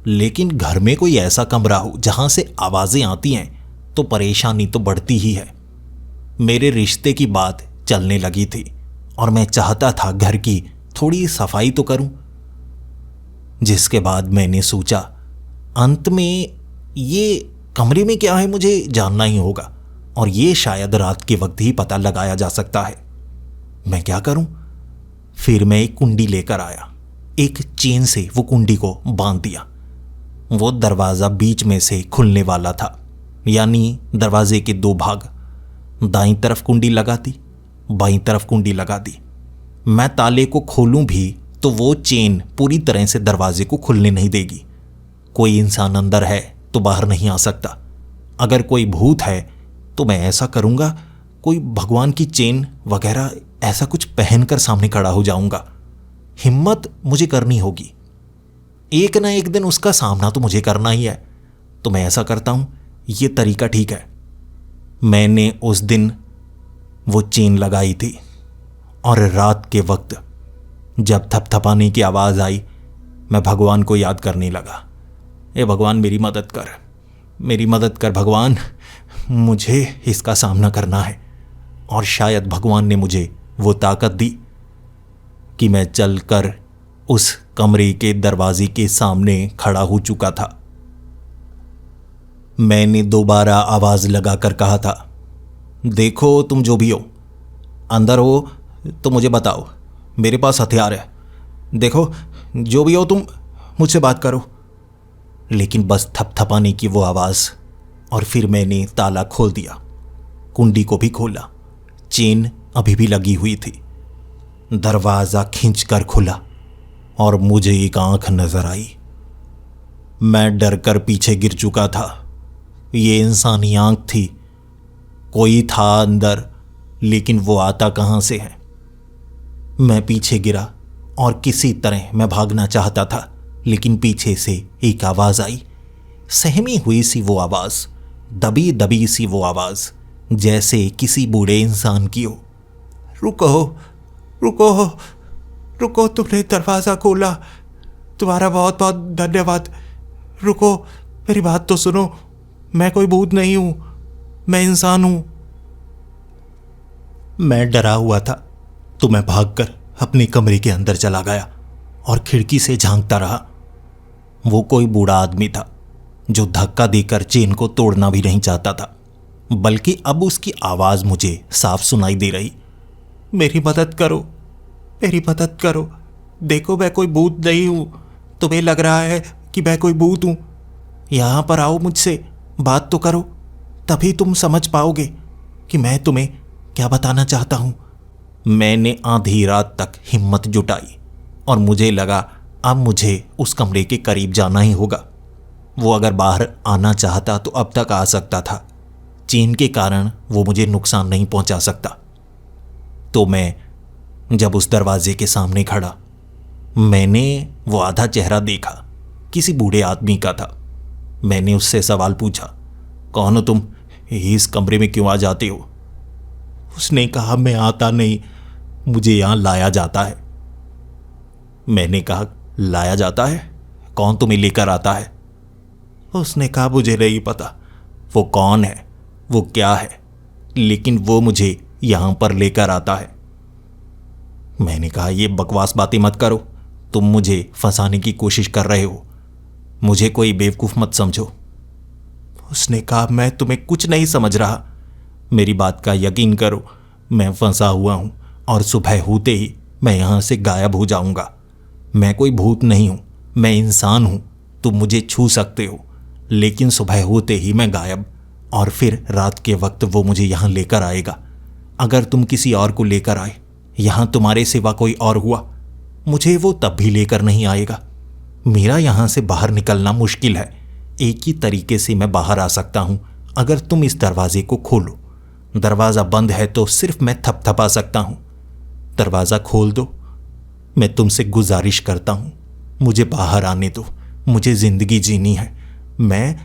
लेकिन घर में कोई ऐसा कमरा हो जहाँ से आवाज़ें आती हैं तो परेशानी तो बढ़ती ही है। मेरे रिश्ते की बात चलने लगी थी और मैं चाहता था घर की थोड़ी सफाई तो करूं। जिसके बाद मैंने सोचा अंत में ये कमरे में क्या है मुझे जानना ही होगा, और ये शायद रात के वक्त ही पता लगाया जा सकता है। मैं क्या करूं? फिर मैं एक कुंडी लेकर आया, एक चेन से वो कुंडी को बांध दिया। वो दरवाज़ा बीच में से खुलने वाला था, यानी दरवाजे के 2 भाग। दाईं तरफ कुंडी लगा दी, बाईं तरफ कुंडी लगा दी। मैं ताले को खोलूं भी तो वो चेन पूरी तरह से दरवाजे को खुलने नहीं देगी। कोई इंसान अंदर है तो बाहर नहीं आ सकता। अगर कोई भूत है तो मैं ऐसा करूंगा, कोई भगवान की चेन वगैरह ऐसा कुछ पहनकर सामने खड़ा हो जाऊंगा। हिम्मत मुझे करनी होगी, एक ना एक दिन उसका सामना तो मुझे करना ही है। तो मैं ऐसा करता हूं, ये तरीका ठीक है। मैंने उस दिन वो चेन लगाई थी और रात के वक्त जब थपथपाने की आवाज़ आई, मैं भगवान को याद करने लगा। ए भगवान मेरी मदद कर, मेरी मदद कर भगवान, मुझे इसका सामना करना है। और शायद भगवान ने मुझे वो ताकत दी कि मैं चलकर उस कमरे के दरवाजे के सामने खड़ा हो चुका था। मैंने दोबारा आवाज़ लगाकर कहा था, देखो तुम जो भी हो, अंदर हो तो मुझे बताओ, मेरे पास हथियार है। देखो जो भी हो तुम, मुझसे बात करो। लेकिन बस थपथपाने की वो आवाज़, और फिर मैंने ताला खोल दिया, कुंडी को भी खोला। चेन अभी भी लगी हुई थी। दरवाज़ा खींचकर खुला और मुझे एक आंख नजर आई। मैं डर कर पीछे गिर चुका था। ये इंसानी आंख थी, कोई था अंदर, लेकिन वो आता कहाँ से है। मैं पीछे गिरा और किसी तरह मैं भागना चाहता था, लेकिन पीछे से एक आवाज़ आई, सहमी हुई सी वो आवाज़, दबी दबी सी वो आवाज़, जैसे किसी बूढ़े इंसान की हो। रुको रुको रुको, तुमने दरवाज़ा खोला, तुम्हारा बहुत बहुत धन्यवाद। रुको, मेरी बात तो सुनो, मैं कोई भूत नहीं हूं, मैं इंसान हूं। मैं डरा हुआ था तो मैं भागकर अपने कमरे के अंदर चला गया और खिड़की से झांकता रहा। वो कोई बूढ़ा आदमी था जो धक्का देकर चेन को तोड़ना भी नहीं चाहता था, बल्कि अब उसकी आवाज़ मुझे साफ सुनाई दे रही। मेरी मदद करो, मेरी मदद करो, देखो मैं कोई भूत नहीं हूं, तुम्हें लग रहा है कि मैं कोई भूत हूं, यहाँ पर आओ, मुझसे बात तो करो, तभी तुम समझ पाओगे कि मैं तुम्हें क्या बताना चाहता हूँ। मैंने आधी रात तक हिम्मत जुटाई और मुझे लगा अब मुझे उस कमरे के करीब जाना ही होगा। वो अगर बाहर आना चाहता तो अब तक आ सकता था। चेन के कारण वो मुझे नुकसान नहीं पहुंचा सकता। तो मैं जब उस दरवाजे के सामने खड़ा, मैंने वो आधा चेहरा देखा, किसी बूढ़े आदमी का था। मैंने उससे सवाल पूछा, कौन हो तुम? इस कमरे में क्यों आ जाते हो? उसने कहा, मैं आता नहीं, मुझे यहाँ लाया जाता है। मैंने कहा, लाया जाता है? कौन तुम्हें लेकर आता है? उसने कहा, मुझे नहीं पता वो कौन है, वो क्या है, लेकिन वो मुझे यहां पर लेकर आता है। मैंने कहा, ये बकवास बातें मत करो, तुम मुझे फंसाने की कोशिश कर रहे हो, मुझे कोई बेवकूफ़ मत समझो। उसने कहा, मैं तुम्हें कुछ नहीं समझ रहा, मेरी बात का यकीन करो, मैं फंसा हुआ हूं और सुबह होते ही मैं यहां से गायब हो जाऊंगा। मैं कोई भूत नहीं हूं, मैं इंसान हूं। तुम मुझे छू सकते हो, लेकिन सुबह होते ही मैं गायब, और फिर रात के वक्त वो मुझे यहाँ लेकर आएगा। अगर तुम किसी और को लेकर आए, यहाँ तुम्हारे सिवा कोई और हुआ, मुझे वो तब भी लेकर नहीं आएगा। मेरा यहाँ से बाहर निकलना मुश्किल है। एक ही तरीके से मैं बाहर आ सकता हूँ, अगर तुम इस दरवाजे को खोलो। दरवाज़ा बंद है तो सिर्फ मैं थपथपा सकता हूँ। दरवाज़ा खोल दो, मैं तुमसे गुजारिश करता हूँ, मुझे बाहर आने दो, मुझे ज़िंदगी जीनी है। मैं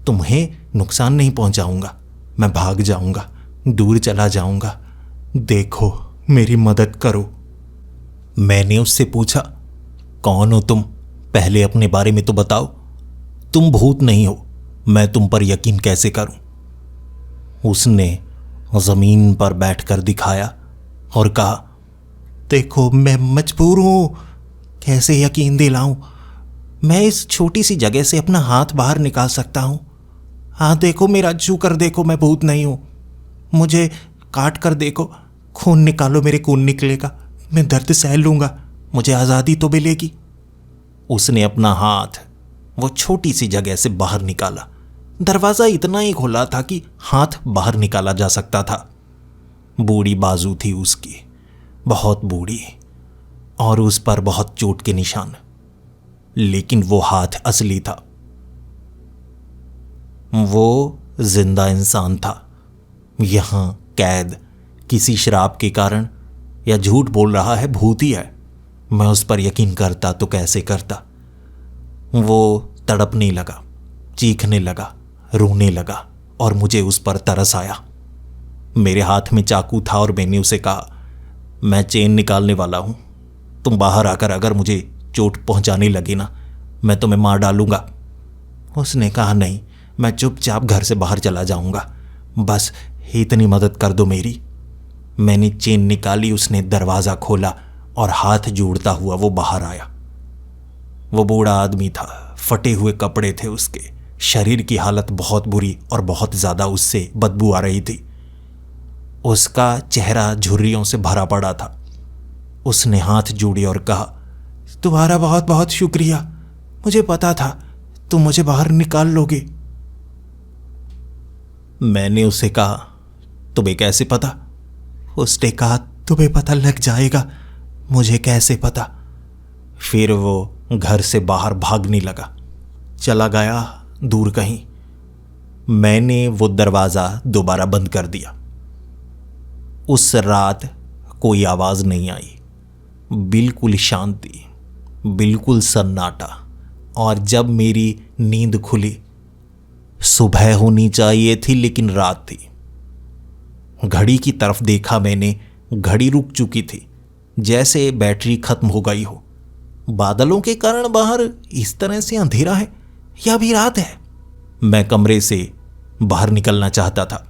तुम्हें नुकसान नहीं पहुंचाऊंगा, मैं भाग जाऊंगा, दूर चला जाऊंगा। देखो, मेरी मदद करो। मैंने उससे पूछा, कौन हो तुम? पहले अपने बारे में तो बताओ। तुम भूत नहीं हो, मैं तुम पर यकीन कैसे करूं? उसने ज़मीन पर बैठकर दिखाया और कहा, देखो, मैं मजबूर हूं, कैसे यकीन दिलाऊं? मैं इस छोटी सी जगह से अपना हाथ बाहर निकाल सकता हूं। हाँ देखो, मेरा छू कर देखो, मैं भूत नहीं हूं। मुझे काट कर देखो, खून निकालो, मेरे खून निकलेगा, मैं दर्द सह लूंगा, मुझे आज़ादी तो मिलेगी। उसने अपना हाथ वो छोटी सी जगह से बाहर निकाला। दरवाज़ा इतना ही खुला था कि हाथ बाहर निकाला जा सकता था। बूढ़ी बाजू थी उसकी, बहुत बूढ़ी, और उस पर बहुत चोट के निशान, लेकिन वो हाथ असली था। वो जिंदा इंसान था। यहां कैद किसी शराब के कारण या झूठ बोल रहा है, भूत ही है। मैं उस पर यकीन करता तो कैसे करता। वो तड़पने लगा, चीखने लगा, रोने लगा, और मुझे उस पर तरस आया। मेरे हाथ में चाकू था और मैंने उसे कहा, मैं चेन निकालने वाला हूं, तुम बाहर आकर अगर मुझे चोट पहुंचाने लगी ना, मैं तुम्हें मार डालूंगा। उसने कहा, नहीं, मैं चुपचाप घर से बाहर चला जाऊंगा, बस इतनी मदद कर दो मेरी। मैंने चेन निकाली, उसने दरवाज़ा खोला और हाथ जोड़ता हुआ वो बाहर आया। वो बूढ़ा आदमी था, फटे हुए कपड़े थे उसके, शरीर की हालत बहुत बुरी और बहुत ज़्यादा उससे बदबू आ रही थी। उसका चेहरा झुर्रियों से भरा पड़ा था। उसने हाथ जोड़े और कहा, तुम्हारा बहुत बहुत शुक्रिया, मुझे पता था तुम मुझे बाहर निकाल लोगे। मैंने उसे कहा, तुम्हें कैसे पता? उसने कहा, तुम्हें पता लग जाएगा, मुझे कैसे पता। फिर वो घर से बाहर भागने लगा, चला गया दूर कहीं। मैंने वो दरवाज़ा दोबारा बंद कर दिया। उस रात कोई आवाज़ नहीं आई, बिल्कुल शांति, बिल्कुल सन्नाटा। और जब मेरी नींद खुली, सुबह होनी चाहिए थी लेकिन रात थी। घड़ी की तरफ देखा मैंने, घड़ी रुक चुकी थी, जैसे बैटरी खत्म हो गई हो। बादलों के कारण बाहर इस तरह से अंधेरा है या अभी रात है? मैं कमरे से बाहर निकलना चाहता था।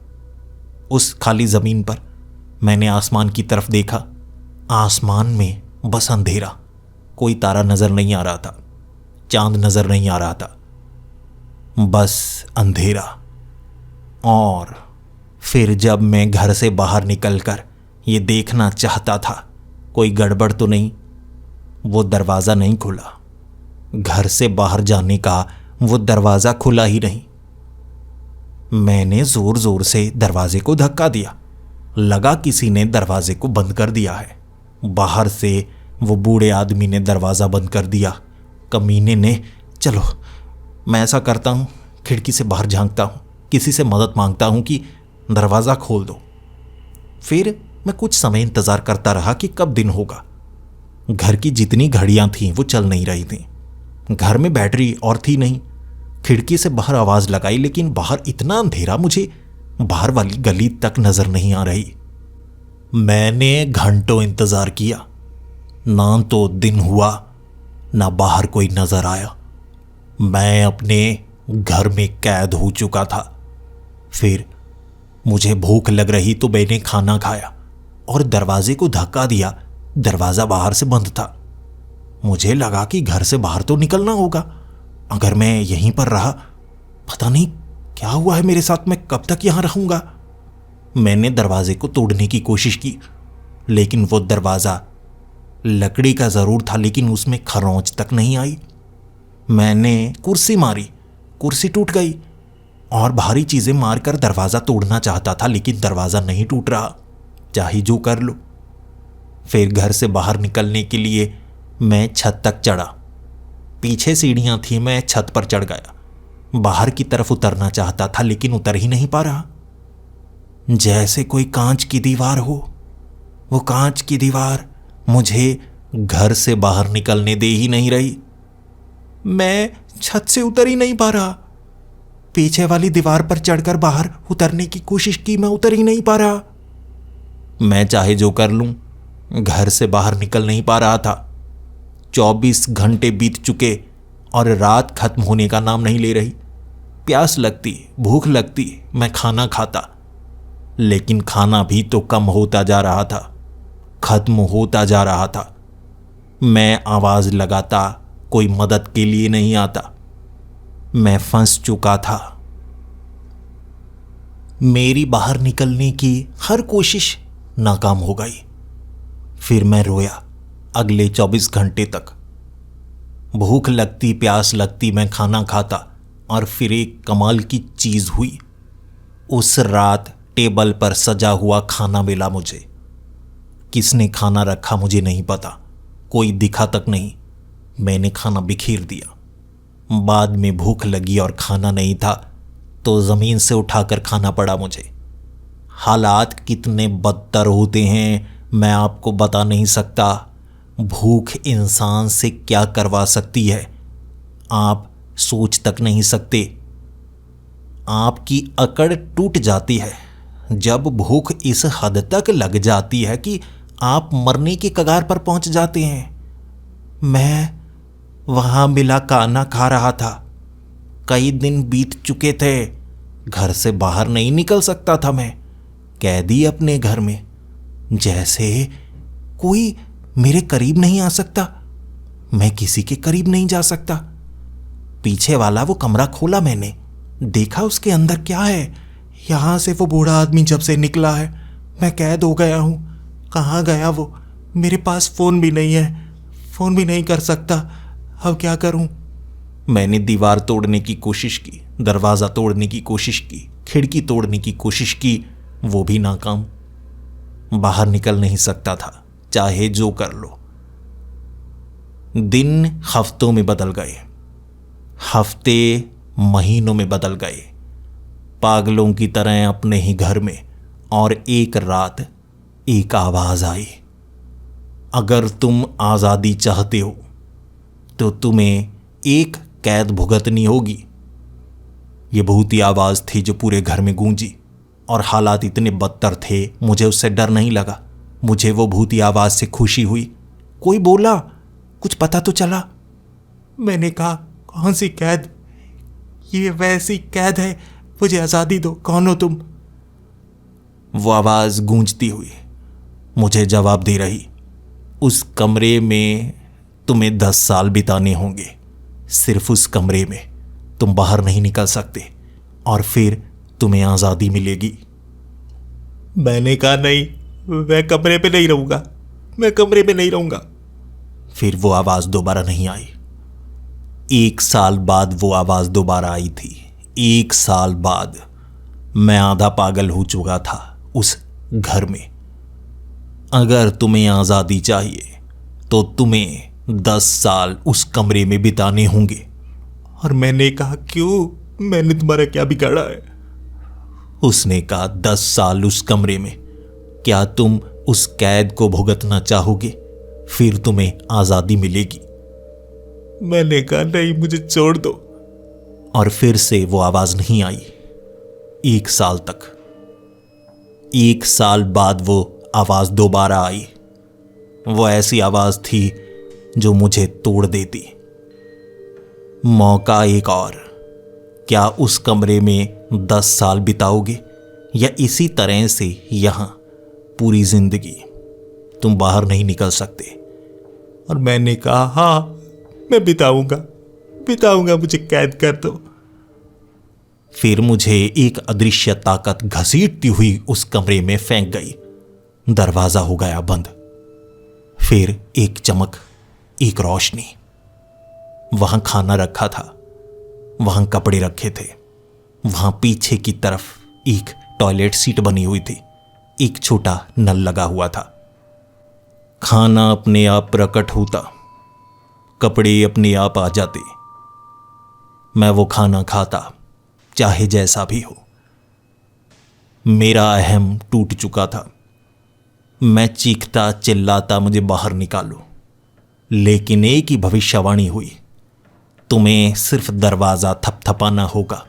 उस खाली जमीन पर मैंने आसमान की तरफ देखा। आसमान में बस अंधेरा, कोई तारा नजर नहीं आ रहा था, चांद नजर नहीं आ रहा था, बस अंधेरा। और फिर जब मैं घर से बाहर निकलकर ये देखना चाहता था कोई गड़बड़ तो नहीं, वो दरवाज़ा नहीं खुला। घर से बाहर जाने का वो दरवाज़ा खुला ही नहीं। मैंने जोर जोर से दरवाजे को धक्का दिया। लगा किसी ने दरवाजे को बंद कर दिया है। बाहर से वो बूढ़े आदमी ने दरवाज़ा बंद कर दिया। कमीने ने। चलो मैं ऐसा करता हूँ, खिड़की से बाहर झांकता हूँ, किसी से मदद मांगता हूँ कि दरवाज़ा खोल दो। फिर मैं कुछ समय इंतज़ार करता रहा कि कब दिन होगा। घर की जितनी घड़ियाँ थीं वो चल नहीं रही थीं। घर में बैटरी और थी नहीं। खिड़की से बाहर आवाज़ लगाई, लेकिन बाहर इतना अंधेरा, मुझे बाहर वाली गली तक नज़र नहीं आ रही। मैंने घंटों इंतज़ार किया, ना तो दिन हुआ ना बाहर कोई नज़र आया। मैं अपने घर में कैद हो चुका था। फिर मुझे भूख लग रही तो मैंने खाना खाया और दरवाजे को धक्का दिया। दरवाज़ा बाहर से बंद था। मुझे लगा कि घर से बाहर तो निकलना होगा। अगर मैं यहीं पर रहा, पता नहीं क्या हुआ है मेरे साथ, मैं कब तक यहां रहूंगा। मैंने दरवाजे को तोड़ने की कोशिश की, लेकिन वो दरवाज़ा लकड़ी का ज़रूर था, लेकिन उसमें खरोंच तक नहीं आई। मैंने कुर्सी मारी, कुर्सी टूट गई, और भारी चीज़ें मारकर दरवाज़ा तोड़ना चाहता था, लेकिन दरवाज़ा नहीं टूट रहा, चाहे जो कर लो। फिर घर से बाहर निकलने के लिए मैं छत तक चढ़ा। पीछे सीढ़ियाँ थीं, मैं छत पर चढ़ गया। बाहर की तरफ उतरना चाहता था, लेकिन उतर ही नहीं पा रहा। जैसे कोई कांच की दीवार हो। वो कांच की दीवार मुझे घर से बाहर निकलने दे ही नहीं रही। मैं छत से उतर ही नहीं पा रहा। पीछे वाली दीवार पर चढ़कर बाहर उतरने की कोशिश की, मैं उतर ही नहीं पा रहा। मैं चाहे जो कर लूं, घर से बाहर निकल नहीं पा रहा था। 24 घंटे बीत चुके और रात खत्म होने का नाम नहीं ले रही। प्यास लगती, भूख लगती, मैं खाना खाता, लेकिन खाना भी तो कम होता जा रहा था, खत्म होता जा रहा था। मैं आवाज़ लगाता, कोई मदद के लिए नहीं आता। मैं फंस चुका था। मेरी बाहर निकलने की हर कोशिश नाकाम हो गई। फिर मैं रोया अगले 24 घंटे तक। भूख लगती, प्यास लगती, मैं खाना खाता, और फिर एक कमाल की चीज़ हुई। उस रात टेबल पर सजा हुआ खाना मिला मुझे। किसने खाना रखा मुझे नहीं पता, कोई दिखा तक नहीं। मैंने खाना बिखेर दिया। बाद में भूख लगी और खाना नहीं था, तो ज़मीन से उठाकर खाना पड़ा मुझे। हालात कितने बदतर होते हैं मैं आपको बता नहीं सकता। भूख इंसान से क्या करवा सकती है, आप सोच तक नहीं सकते। आपकी अकड़ टूट जाती है जब भूख इस हद तक लग जाती है कि आप मरने की कगार पर पहुंच जाते हैं। मैं वहां मिला खाना खा रहा था। कई दिन बीत चुके थे, घर से बाहर नहीं निकल सकता था मैं, कैदी अपने घर में। जैसे कोई मेरे करीब नहीं आ सकता, मैं किसी के करीब नहीं जा सकता। पीछे वाला वो कमरा खोला, मैंने देखा उसके अंदर क्या है। यहां से वो बूढ़ा आदमी जब से निकला है, मैं कैद हो गया हूं। कहाँ गया वो? मेरे पास फ़ोन भी नहीं है, फ़ोन भी नहीं कर सकता। अब क्या करूं? मैंने दीवार तोड़ने की कोशिश की, दरवाज़ा तोड़ने की कोशिश की, खिड़की तोड़ने की कोशिश की, वो भी नाकाम। बाहर निकल नहीं सकता था, चाहे जो कर लो। दिन हफ्तों में बदल गए, हफ्ते महीनों में बदल गए, पागलों की तरह अपने ही घर में। और एक रात एक आवाज़ आई, अगर तुम आज़ादी चाहते हो तो तुम्हें एक कैद भुगतनी होगी। ये भूती आवाज़ थी जो पूरे घर में गूंजी, और हालात इतने बदतर थे, मुझे उससे डर नहीं लगा। मुझे वो भूती आवाज़ से खुशी हुई। कोई बोला, कुछ पता तो चला। मैंने कहा, कौन सी कैद? ये वैसी कैद है, मुझे आज़ादी दो, कौन हो तुम? वो आवाज़ गूंजती हुई मुझे जवाब दे रही, उस कमरे में तुम्हें 10 साल बिताने होंगे, सिर्फ उस कमरे में, तुम बाहर नहीं निकल सकते, और फिर तुम्हें आज़ादी मिलेगी। मैंने कहा, नहीं, मैं कमरे पे नहीं रहूँगा, मैं कमरे में नहीं रहूँगा। फिर वो आवाज़ दोबारा नहीं आई। 1 साल बाद वो आवाज दोबारा आई थी। 1 साल बाद मैं आधा पागल हो चुका था उस घर में। अगर तुम्हें आजादी चाहिए तो तुम्हें 10 साल उस कमरे में बिताने होंगे। और मैंने कहा, क्यों? मैंने तुम्हारा क्या बिगाड़ा है? उसने कहा, 10 साल उस कमरे में। क्या तुम उस कैद को भुगतना चाहोगे? फिर तुम्हें आजादी मिलेगी। मैंने कहा, नहीं, मुझे छोड़ दो। और फिर से वो आवाज नहीं आई 1 साल तक। 1 साल बाद वो आवाज दोबारा आई। वो ऐसी आवाज थी जो मुझे तोड़ देती। मौका एक और। क्या उस कमरे में 10 साल बिताओगे या इसी तरह से यहां पूरी जिंदगी? तुम बाहर नहीं निकल सकते। और मैंने कहा, हाँ, मैं बिताऊंगा, मुझे कैद कर दो। फिर मुझे एक अदृश्य ताकत घसीटती हुई उस कमरे में फेंक गई। दरवाजा हो गया बंद। फिर एक चमक, एक रोशनी। वहां खाना रखा था, वहां कपड़े रखे थे, वहां पीछे की तरफ एक टॉयलेट सीट बनी हुई थी, एक छोटा नल लगा हुआ था। खाना अपने आप प्रकट होता, कपड़े अपने आप आ जाते। मैं वो खाना खाता, चाहे जैसा भी हो। मेरा अहम टूट चुका था। मैं चीखता चिल्लाता, मुझे बाहर निकालो। लेकिन एक ही भविष्यवाणी हुई, तुम्हें सिर्फ दरवाज़ा थपथपाना होगा।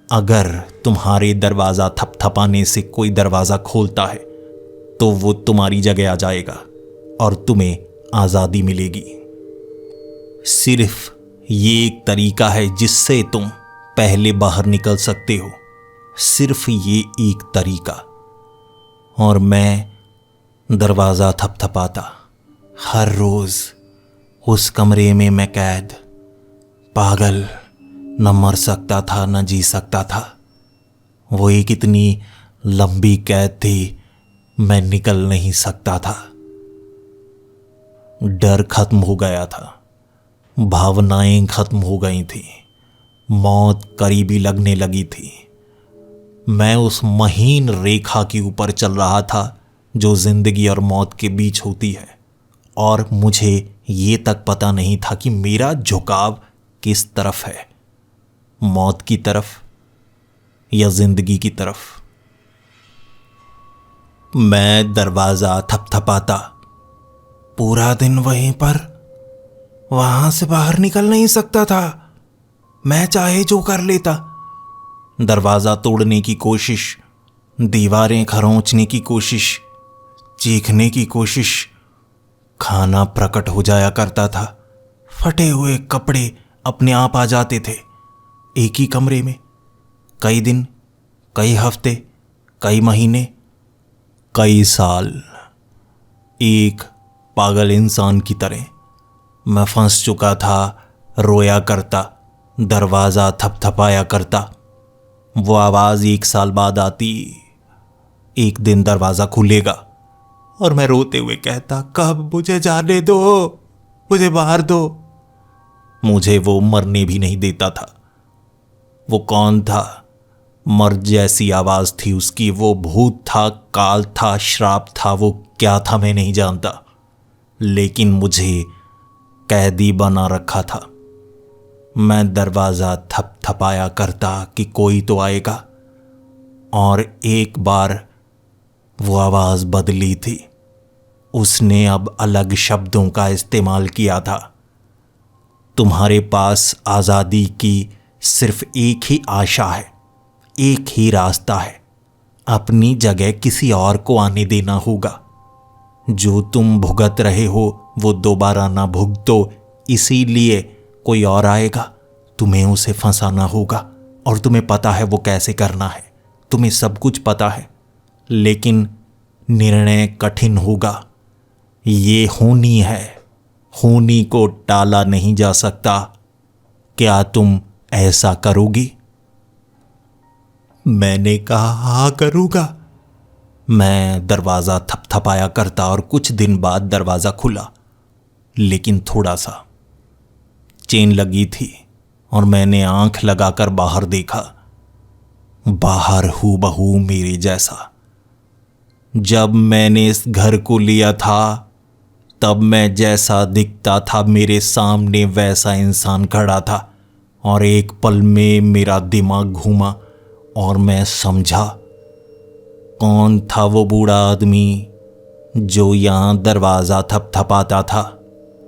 अगर तुम्हारे दरवाज़ा थपथपाने से कोई दरवाज़ा खोलता है तो वो तुम्हारी जगह आ जाएगा और तुम्हें आज़ादी मिलेगी। सिर्फ ये एक तरीका है जिससे तुम पहले बाहर निकल सकते हो। सिर्फ ये एक तरीका। और मैं दरवाज़ा थपथपाता। हर रोज़ उस कमरे में मैं कैद, पागल, न मर सकता था न जी सकता था। वो एक इतनी लंबी कैद थी, मैं निकल नहीं सकता था। डर खत्म हो गया था, भावनाएं खत्म हो गई थी, मौत करीबी लगने लगी थी। मैं उस महीन रेखा के ऊपर चल रहा था जो जिंदगी और मौत के बीच होती है, और मुझे ये तक पता नहीं था कि मेरा झुकाव किस तरफ है, मौत की तरफ या जिंदगी की तरफ। मैं दरवाज़ा थपथपाता, पूरा दिन वहीं पर, वहां से बाहर निकल नहीं सकता था। मैं चाहे जो कर लेता। दरवाज़ा तोड़ने की कोशिश, दीवारें खरोंचने की कोशिश, चीखने की कोशिश। खाना प्रकट हो जाया करता था, फटे हुए कपड़े अपने आप आ जाते थे। एक ही कमरे में कई दिन, कई हफ्ते, कई महीने, कई साल, एक पागल इंसान की तरह मैं फंस चुका था। रोया करता, दरवाज़ा थपथपाया करता। वो आवाज़ 1 साल बाद आती, एक दिन दरवाज़ा खुलेगा और मैं रोते हुए कहता, कब? मुझे जाने दो, मुझे बाहर दो। मुझे वो मरने भी नहीं देता था। वो कौन था? मर्द जैसी आवाज़ थी उसकी। वो भूत था, काल था, श्राप था, वो क्या था मैं नहीं जानता, लेकिन मुझे कैदी बना रखा था। मैं दरवाज़ा थपथपाया करता कि कोई तो आएगा, और एक बार वो आवाज़ बदली थी। उसने अब अलग शब्दों का इस्तेमाल किया था। तुम्हारे पास आज़ादी की सिर्फ एक ही आशा है, एक ही रास्ता है, अपनी जगह किसी और को आने देना होगा। जो तुम भुगत रहे हो वो दोबारा ना भुगतो, इसीलिए कोई और आएगा, तुम्हें उसे फंसाना होगा, और तुम्हें पता है वो कैसे करना है, तुम्हें सब कुछ पता है, लेकिन निर्णय कठिन होगा। ये होनी है, होनी को टाला नहीं जा सकता। क्या तुम ऐसा करोगी? मैंने कहा, हाँ करूँगा। मैं दरवाज़ा थपथपाया करता और कुछ दिन बाद दरवाज़ा खुला, लेकिन थोड़ा सा, चेन लगी थी और मैंने आंख लगाकर बाहर देखा। बाहर हूबहू मेरे जैसा। जब मैंने इस घर को लिया था तब मैं जैसा दिखता था मेरे सामने वैसा इंसान खड़ा था, और एक पल में मेरा दिमाग घूमा और मैं समझा कौन था वो बूढ़ा आदमी जो यहाँ दरवाज़ा थपथपाता था।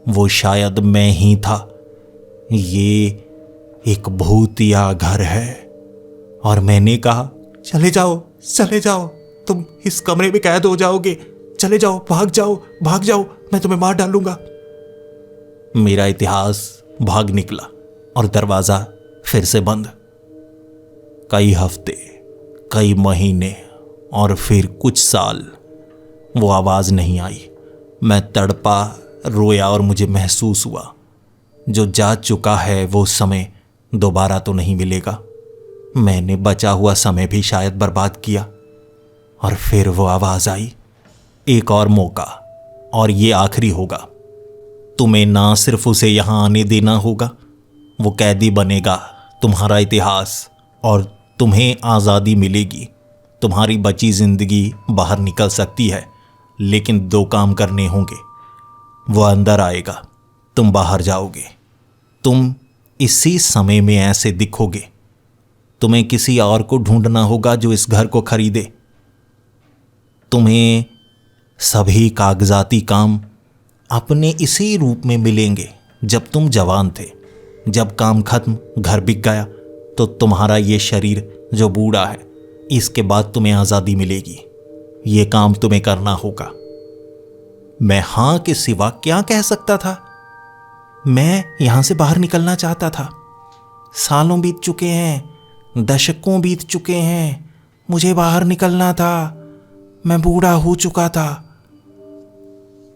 वो शायद मैं ही था। ये एक भूतिया घर है। और मैंने कहा, चले जाओ, चले जाओ, तुम इस कमरे में कैद हो जाओगे, चले जाओ, भाग जाओ, भाग जाओ, मैं तुम्हें मार डालूंगा। मेरा इतिहास भाग निकला और दरवाज़ा फिर से बंद। कई हफ्ते, कई महीने और फिर कुछ साल वो आवाज़ नहीं आई। मैं तड़पा, रोया और मुझे महसूस हुआ जो जा चुका है वो समय दोबारा तो नहीं मिलेगा। मैंने बचा हुआ समय भी शायद बर्बाद किया। और फिर वो आवाज़ आई, एक और मौका और ये आखिरी होगा। तुम्हें ना सिर्फ उसे यहाँ आने देना होगा, वो कैदी बनेगा, तुम्हारा इतिहास, और तुम्हें आज़ादी मिलेगी। तुम्हारी बची ज़िंदगी बाहर निकल सकती है, लेकिन 2 काम करने होंगे। वो अंदर आएगा, तुम बाहर जाओगे। तुम इसी समय में ऐसे दिखोगे। तुम्हें किसी और को ढूंढना होगा जो इस घर को खरीदे। तुम्हें सभी कागजाती काम अपने इसी रूप में मिलेंगे जब तुम जवान थे। जब काम खत्म, घर बिक गया, तो तुम्हारा ये शरीर जो बूढ़ा है, इसके बाद तुम्हें आज़ादी मिलेगी। ये काम तुम्हें करना होगा। मैं हाँ के सिवा क्या कह सकता था? मैं यहां से बाहर निकलना चाहता था। सालों बीत चुके हैं, दशकों बीत चुके हैं, मुझे बाहर निकलना था। मैं बूढ़ा हो चुका था।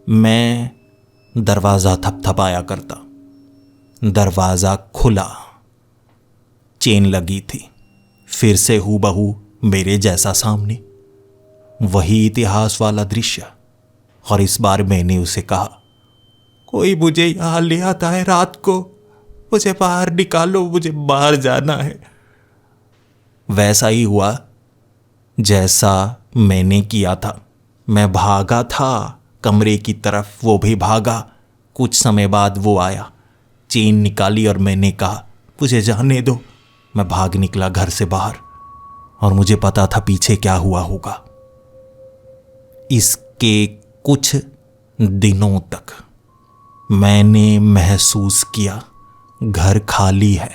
मैं दरवाज़ा थपथपाया करता। दरवाज़ा खुला, चेन लगी थी, फिर से हूबहू मेरे जैसा सामने, वही इतिहास वाला दृश्य। और इस बार मैंने उसे कहा, कोई मुझे यहां ले आता है रात को, मुझे बाहर निकालो, मुझे बाहर जाना है। वैसा ही हुआ जैसा मैंने किया था। मैं भागा था कमरे की तरफ, वो भी भागा। कुछ समय बाद वो आया, चेन निकाली और मैंने कहा, मुझे जाने दो। मैं भाग निकला घर से बाहर, और मुझे पता था पीछे क्या हुआ होगा। इसके कुछ दिनों तक मैंने महसूस किया घर खाली है,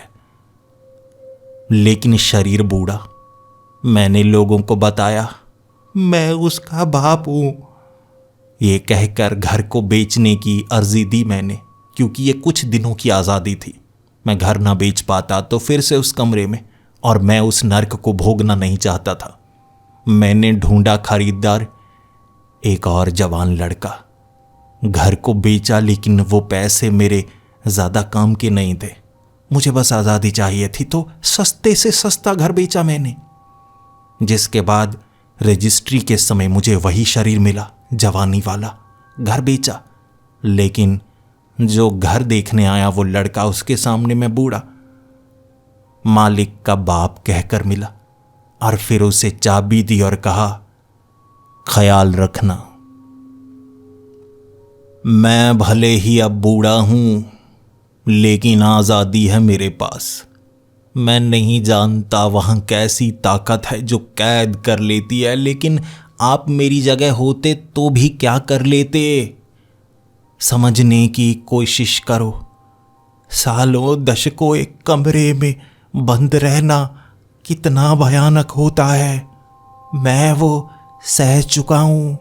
लेकिन शरीर बूढ़ा। मैंने लोगों को बताया, मैं उसका बाप हूं। ये कहकर घर को बेचने की अर्जी दी मैंने, क्योंकि ये कुछ दिनों की आज़ादी थी। मैं घर ना बेच पाता तो फिर से उस कमरे में, और मैं उस नर्क को भोगना नहीं चाहता था। मैंने ढूंढा खरीदार, एक और जवान लड़का। घर को बेचा, लेकिन वो पैसे मेरे ज़्यादा काम के नहीं थे। मुझे बस आज़ादी चाहिए थी, तो सस्ते से सस्ता घर बेचा मैंने। जिसके बाद रजिस्ट्री के समय मुझे वही शरीर मिला, जवानी वाला। घर बेचा, लेकिन जो घर देखने आया वो लड़का, उसके सामने मैं बूढ़ा, मालिक का बाप कहकर मिला। और फिर उसे चाबी दी और कहा, ख्याल रखना, मैं भले ही अब बूढ़ा हूं, लेकिन आज़ादी है मेरे पास। मैं नहीं जानता वहाँ कैसी ताकत है जो कैद कर लेती है, लेकिन आप मेरी जगह होते तो भी क्या कर लेते? समझने की कोशिश करो। सालों दशकों एक कमरे में बंद रहना कितना भयानक होता है। मैं वो सह चुका हूँ।